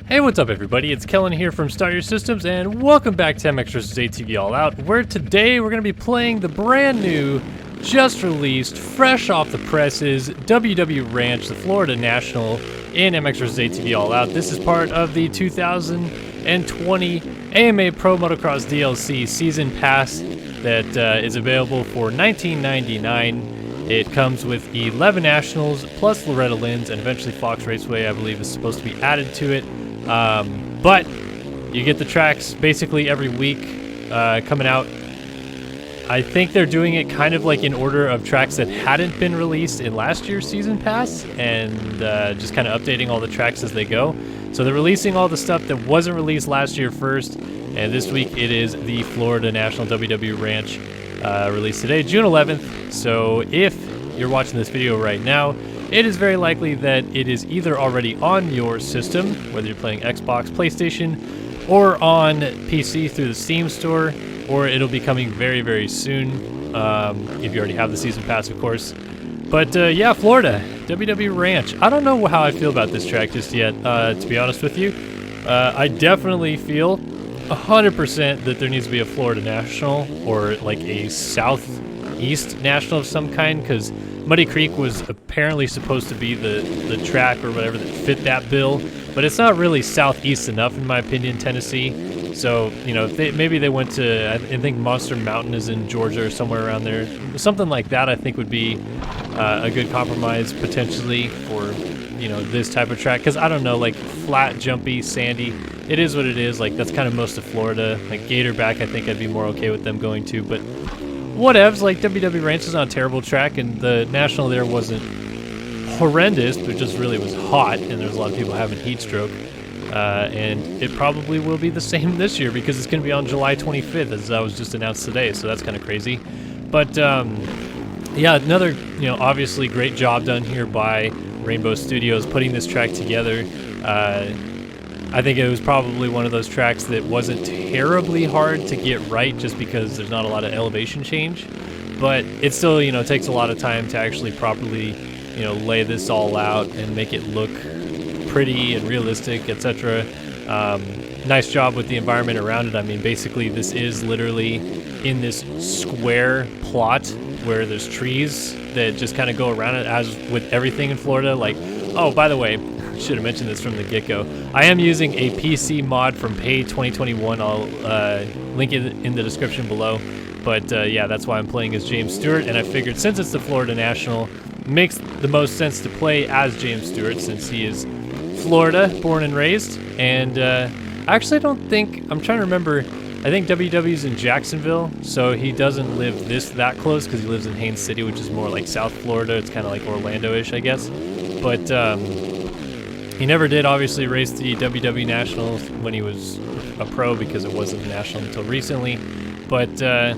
Hey, what's up everybody? It's Kellen here from Start Your Systems, and welcome back to MX vs. ATV All Out, where today we're going to be playing the brand new, just released, fresh off the presses, WW Ranch, the Florida National in MX vs. ATV All Out. This is part of the 2020 AMA Pro Motocross DLC Season Pass that is available for $19.99. It comes with 11 Nationals, plus Loretta Lynn's, and eventually Fox Raceway, I believe, is supposed to be added to it. But you get the tracks basically every week coming out. I think they're doing it kind of like in order of tracks that hadn't been released in last year's Season Pass, and just kind of updating all the tracks as they go. So they're releasing all the stuff that wasn't released last year first, and this week it is the Florida National WW Ranch released today, June 11th. So if you're watching this video right now, it is very likely that it is either already on your system, whether you're playing Xbox, PlayStation, or on PC through the Steam store, or it'll be coming very, very soon, if you already have the Season Pass, of course. But yeah, Florida, WW Ranch. I don't know how I feel about this track just yet, to be honest with you. I definitely feel 100% that there needs to be a Florida National, or like a Southeast National of some kind, because Muddy Creek was apparently supposed to be the track or whatever that fit that bill, but it's not really southeast enough, in my opinion, Tennessee. So, you know, maybe they went to, I think Monster Mountain is in Georgia or somewhere around there. Something like that, I think, would be a good compromise potentially for, you know, this type of track. Because I don't know, like flat, jumpy, sandy, it is what it is. Like, that's kind of most of Florida. Like Gatorback, I think I'd be more okay with them going to, but whatevs. Like, WW Ranch is not a terrible track, and the National there wasn't horrendous, but just really was hot, and there's a lot of people having heat stroke. And it probably will be the same this year because it's going to be on July 25th, as that was just announced today, so that's kind of crazy. But yeah, another, you know, obviously great job done here by Rainbow Studios putting this track together. I think it was probably one of those tracks that wasn't terribly hard to get right just because there's not a lot of elevation change, but it still, you know, takes a lot of time to actually properly, you know, lay this all out and make it look pretty and realistic, etc. Nice job with the environment around it. I mean, basically this is literally in this square plot where there's trees that just kind of go around it, as with everything in Florida. Like, oh, by the way, should have mentioned this from the get-go. I am using a PC mod from Pay 2021. I'll link it in the description below. But yeah, that's why I'm playing as James Stewart, and I figured since it's the Florida National, makes the most sense to play as James Stewart since he is Florida, born and raised. And actually, I don't think, I'm trying to remember, I think WW's in Jacksonville, so he doesn't live that close because he lives in Haines City, which is more like South Florida. It's kind of like Orlando-ish, I guess. But he never did, obviously, race the WW National when he was a pro because it wasn't a national until recently. But I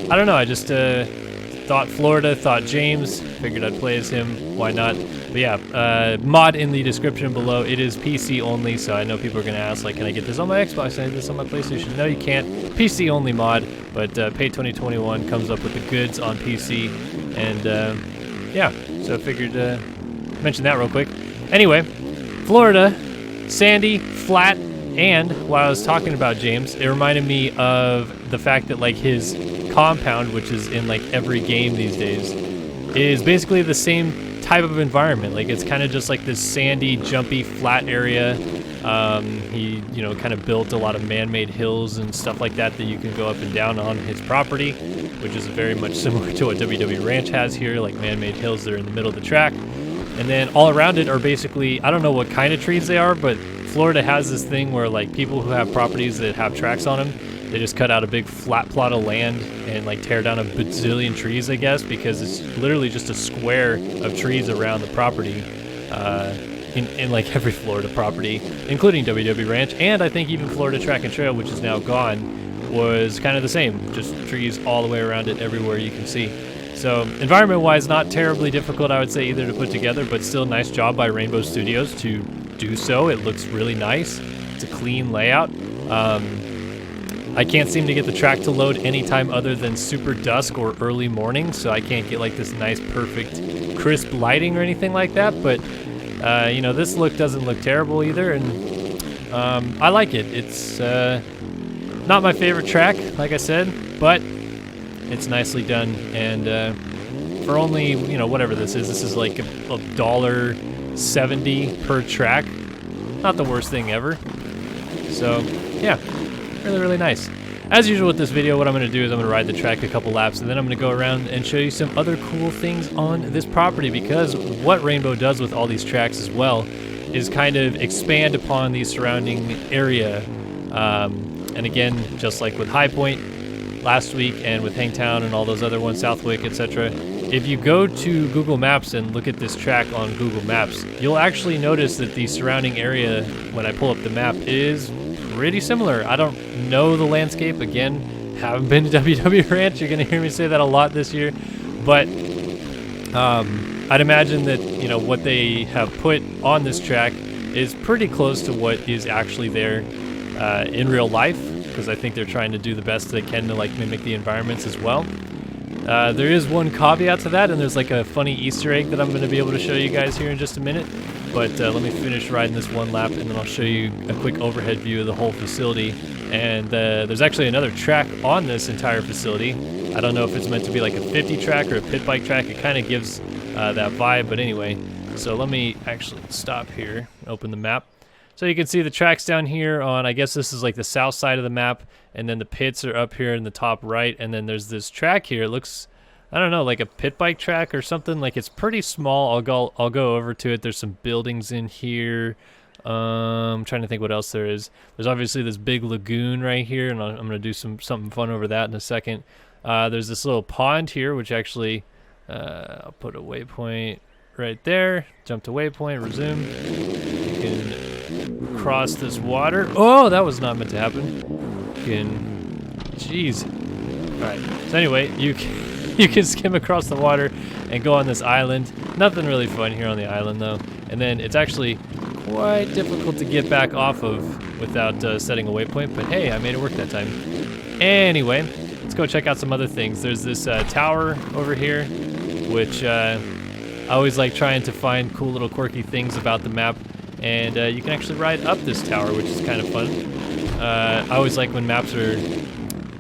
don't know, I just thought Florida, thought James, figured I'd play as him, why not? But yeah, mod in the description below. It is PC only, so I know people are going to ask, like, can I get this on my Xbox? Can I get this on my PlayStation? No, you can't. PC only mod, but Pay 2021 comes up with the goods on PC, and yeah, so I figured mention that real quick. Anyway, Florida, sandy, flat, and while I was talking about James, it reminded me of the fact that, like, his compound, which is in like every game these days, is basically the same type of environment. Like, it's kind of just like this sandy, jumpy, flat area. He, you know, kind of built a lot of man-made hills and stuff like that that you can go up and down on his property, which is very much similar to what WW Ranch has here, like man-made hills that are in the middle of the track. And then all around it are basically, I don't know what kind of trees they are, but Florida has this thing where, like, people who have properties that have tracks on them, they just cut out a big flat plot of land and, like, tear down a bazillion trees, I guess, because it's literally just a square of trees around the property, in like every Florida property, including WW Ranch, and I think even Florida Track and Trail, which is now gone, was kind of the same, just trees all the way around it everywhere you can see. So environment-wise, not terribly difficult, I would say, either to put together, but still a nice job by Rainbow Studios to do so. It looks really nice. It's a clean layout. I can't seem to get the track to load anytime other than super dusk or early morning, so I can't get like this nice, perfect, crisp lighting or anything like that, but you know, this look doesn't look terrible either, and I like it. It's not my favorite track, like I said, but it's nicely done. And for only, you know, whatever this is like $1.70 per track. Not the worst thing ever. So yeah, really, really nice. As usual with this video, what I'm going to do is I'm going to ride the track a couple laps, and then I'm going to go around and show you some other cool things on this property, because what Rainbow does with all these tracks as well is kind of expand upon the surrounding area. And again, just like with High Point last week and with Hangtown and all those other ones, Southwick, etc., if you go to Google Maps and look at this track on Google Maps, you'll actually notice that the surrounding area, when I pull up the map, is pretty similar. I don't know the landscape. Again, haven't been to WW Ranch. You're going to hear me say that a lot this year. But I'd imagine that, you know, what they have put on this track is pretty close to what is actually there in real life, because I think they're trying to do the best they can to like mimic the environments as well. There is one caveat to that, and there's like a funny Easter egg that I'm going to be able to show you guys here in just a minute. But let me finish riding this one lap, and then I'll show you a quick overhead view of the whole facility. And there's actually another track on this entire facility. I don't know if it's meant to be like a 50 track or a pit bike track. It kind of gives that vibe, but anyway. So let me actually stop here, open the map. So you can see the tracks down here on, I guess this is like the south side of the map, and then the pits are up here in the top right, and then there's this track here. It looks, I don't know, like a pit bike track or something. Like, it's pretty small. I'll go over to it. There's some buildings in here. I'm trying to think what else there is. There's obviously this big lagoon right here, and I'm gonna do something fun over that in a second. There's this little pond here, which actually I'll put a waypoint right there. Jump to waypoint, resume. You can cross this water. Oh, that was not meant to happen. Jeez. All right. So anyway, you can skim across the water and go on this island. Nothing really fun here on the island though. And then it's actually quite difficult to get back off of without setting a waypoint. But hey, I made it work that time. Anyway, let's go check out some other things. There's this tower over here, which I always like trying to find cool little quirky things about the map. And you can actually ride up this tower, which is kind of fun. I always like when maps are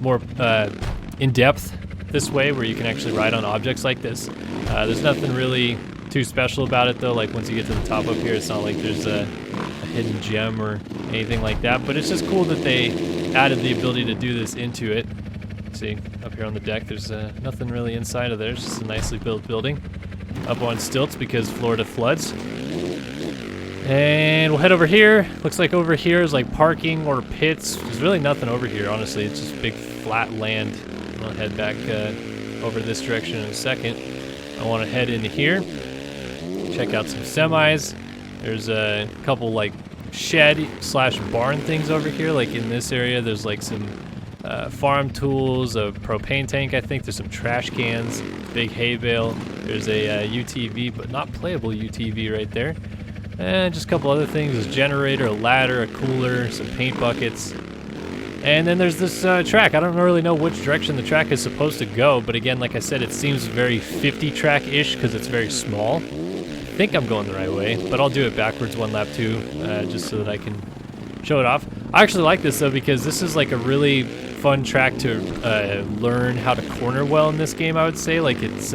more in-depth this way, where you can actually ride on objects like this. There's nothing really too special about it though. Like, once you get to the top up here, it's not like there's a hidden gem or anything like that, but it's just cool that they added the ability to do this into it. See, up here on the deck, there's nothing really inside of there. It's just a nicely built building up on stilts because Florida floods. And we'll head over here. Looks like over here is like parking or pits. There's really nothing over here, honestly. It's just big flat land. I'll head back over this direction in a second. I want to head into here, check out some semis. There's a couple like shed/barn things over here. Like in this area, there's like some farm tools, a propane tank. I think there's some trash cans, big hay bale. There's a UTV, but not playable UTV right there. And just a couple other things. There's a generator, a ladder, a cooler, some paint buckets. And then there's this track. I don't really know which direction the track is supposed to go, but again, like I said, it seems very 50 track-ish because it's very small. I think I'm going the right way, but I'll do it backwards one lap too, just so that I can show it off. I actually like this though, because this is like a really fun track to learn how to corner well in this game, I would say. Like, it's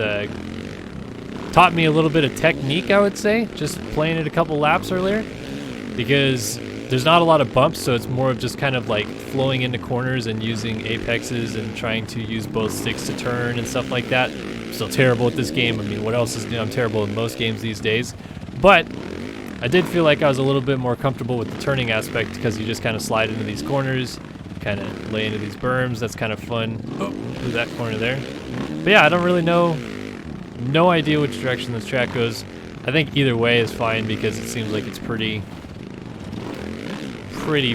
taught me a little bit of technique, I would say, just playing it a couple laps earlier, because there's not a lot of bumps, so it's more of just kind of like flowing into corners and using apexes and trying to use both sticks to turn and stuff like that. I'm still terrible at this game. I mean, what else is new? I'm terrible in most games these days. But I did feel like I was a little bit more comfortable with the turning aspect, because you just kind of slide into these corners, kind of lay into these berms. That's kind of fun. Oh, through that corner there. But yeah, I don't really know. No idea which direction this track goes. I think either way is fine, because it seems like it's pretty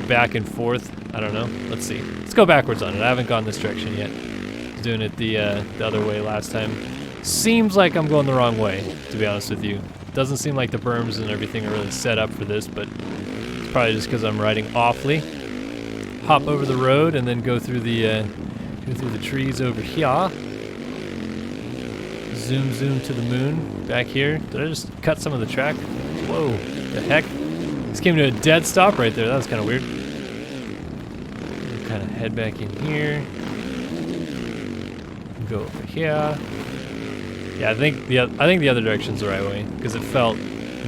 back and forth. I don't know. Let's see. Let's go backwards on it. I haven't gone this direction yet. I was doing it the other way last time. Seems like I'm going the wrong way, to be honest with you. Doesn't seem like the berms and everything are really set up for this, but it's probably just because I'm riding awfully. Hop over the road and then go through the trees over here. Zoom to the moon back here. Did I just cut some of the track? Whoa, the heck? Just came to a dead stop right there. That was kind of weird. Kind of head back in here. Go over here. Yeah, I think the other direction's the right way because it felt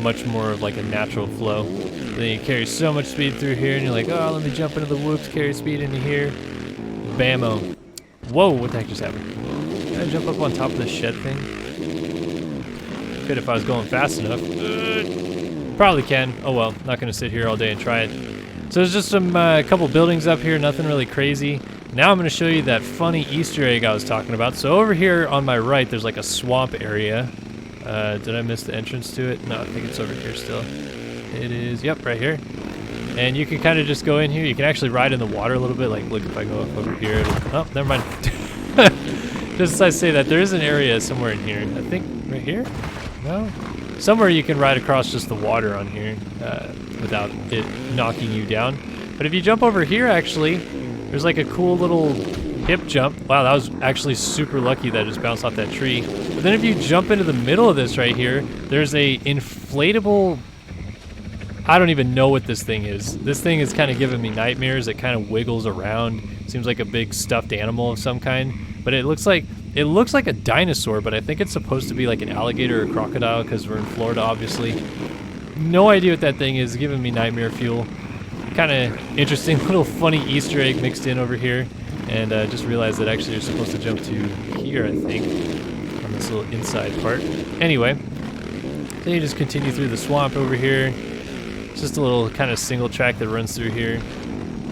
much more of like a natural flow. Then you carry so much speed through here, and you're like, oh, let me jump into the whoops, carry speed into here. Bammo. Whoa, what the heck just happened? Can I jump up on top of this shed thing? Could if I was going fast enough. Probably can. Oh well, not gonna sit here all day and try it. So there's just some couple buildings up here, nothing really crazy. Now I'm gonna show you that funny Easter egg I was talking about. So over here on my right, there's like a swamp area. Did I miss the entrance to it? No, I think it's over here still. It is, yep, right here. And you can kind of just go in here. You can actually ride in the water a little bit. Like, look, if I go up over here. Oh, never mind. Just as I say that, there is an area somewhere in here. I think right here? No? Somewhere you can ride across just the water on here without it knocking you down. But if you jump over here, actually, there's like a cool little hip jump. Wow, that was actually super lucky that it just bounced off that tree. But then if you jump into the middle of this right here, there's a inflatable... I don't even know what this thing is. This thing is kind of giving me nightmares. It kind of wiggles around. Seems like a big stuffed animal of some kind. But it looks like a dinosaur, but I think it's supposed to be like an alligator or crocodile because we're in Florida, obviously. No idea what that thing is. Giving me nightmare fuel. Kind of interesting little funny Easter egg mixed in over here. And just realized that actually you're supposed to jump to here, I think, on this little inside part. Anyway, then you just continue through the swamp over here. It's just a little kind of single track that runs through here,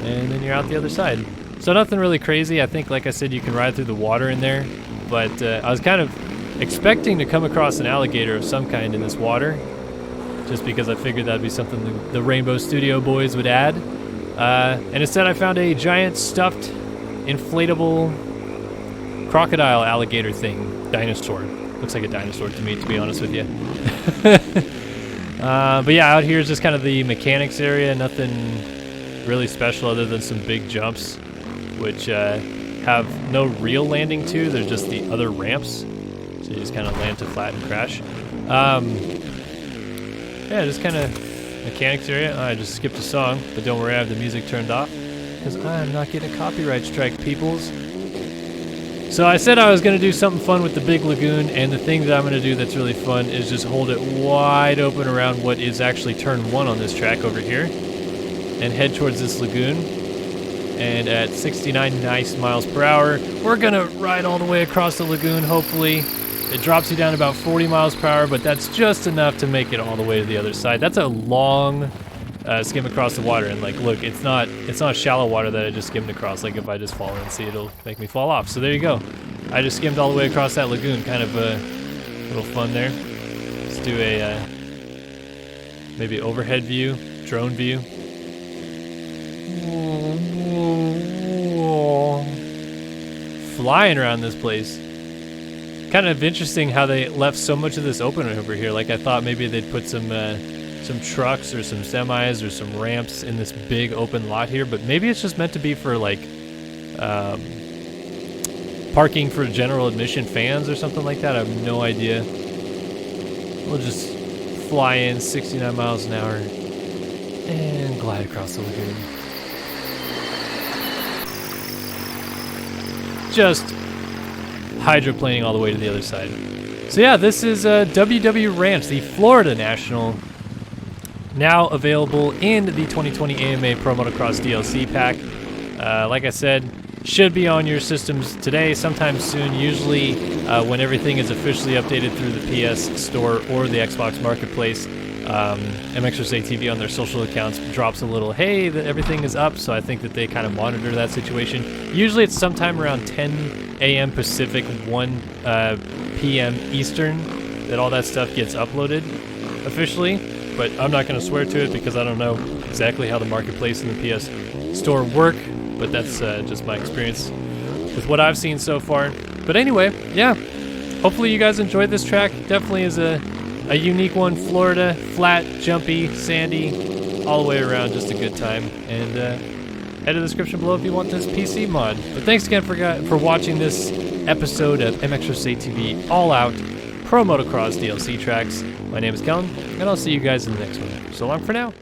and then you're out the other side. So nothing really crazy. I think, like I said, you can ride through the water in there, but I was kind of expecting to come across an alligator of some kind in this water, just because I figured that'd be something the Rainbow Studio boys would add. And instead I found a giant stuffed inflatable crocodile alligator thing. Dinosaur. Looks like a dinosaur to me, to be honest with you. But yeah, out here is just kind of the mechanics area. Nothing really special other than some big jumps, which have no real landing to. They're just the other ramps. So you just kind of land to flat and crash. Yeah, just kind of mechanics area. I just skipped a song, but don't worry, I have the music turned off because I'm not getting a copyright strike, peoples. So I said I was going to do something fun with the big lagoon, and the thing that I'm going to do that's really fun is just hold it wide open around what is actually turn 1 on this track over here and head towards this lagoon. And at 69 nice miles per hour, we're going to ride all the way across the lagoon, hopefully. It drops you down about 40 miles per hour, but that's just enough to make it all the way to the other side. That's a long skim across the water, and like, look, it's not shallow water that I just skimmed across. Like, if I just fall in, see, it'll make me fall off. So there you go. I just skimmed all the way across that lagoon. Kind of a little fun there. Let's do a maybe overhead view, drone view. Flying around this place. Kind of interesting how they left so much of this open over here. Like, I thought maybe they'd put some trucks or some semis or some ramps in this big open lot here, but maybe it's just meant to be for like parking for general admission fans or something like that. I have no idea. We'll just fly in 69 miles an hour and glide across the lagoon. Just hydroplaning all the way to the other side. So yeah, this is WW Ranch, the Florida National, now available in the 2020 AMA Pro Motocross DLC pack. Like I said, should be on your systems today, sometime soon, usually when everything is officially updated through the PS Store or the Xbox Marketplace. MXers ATV on their social accounts drops a little, hey, that everything is up, so I think that they kind of monitor that situation. Usually it's sometime around 10 a.m. Pacific, 1 p.m. Eastern that all that stuff gets uploaded officially, but I'm not going to swear to it because I don't know exactly how the Marketplace and the PS Store work, but that's just my experience with what I've seen so far. But anyway, yeah, hopefully you guys enjoyed this track. Definitely is a unique one. Florida, flat, jumpy, sandy, all the way around, just a good time. And head to the description below if you want this PC mod. But thanks again for watching this episode of MXers ATV All Out Pro Motocross DLC tracks. My name is Kellen, and I'll see you guys in the next one. So long for now.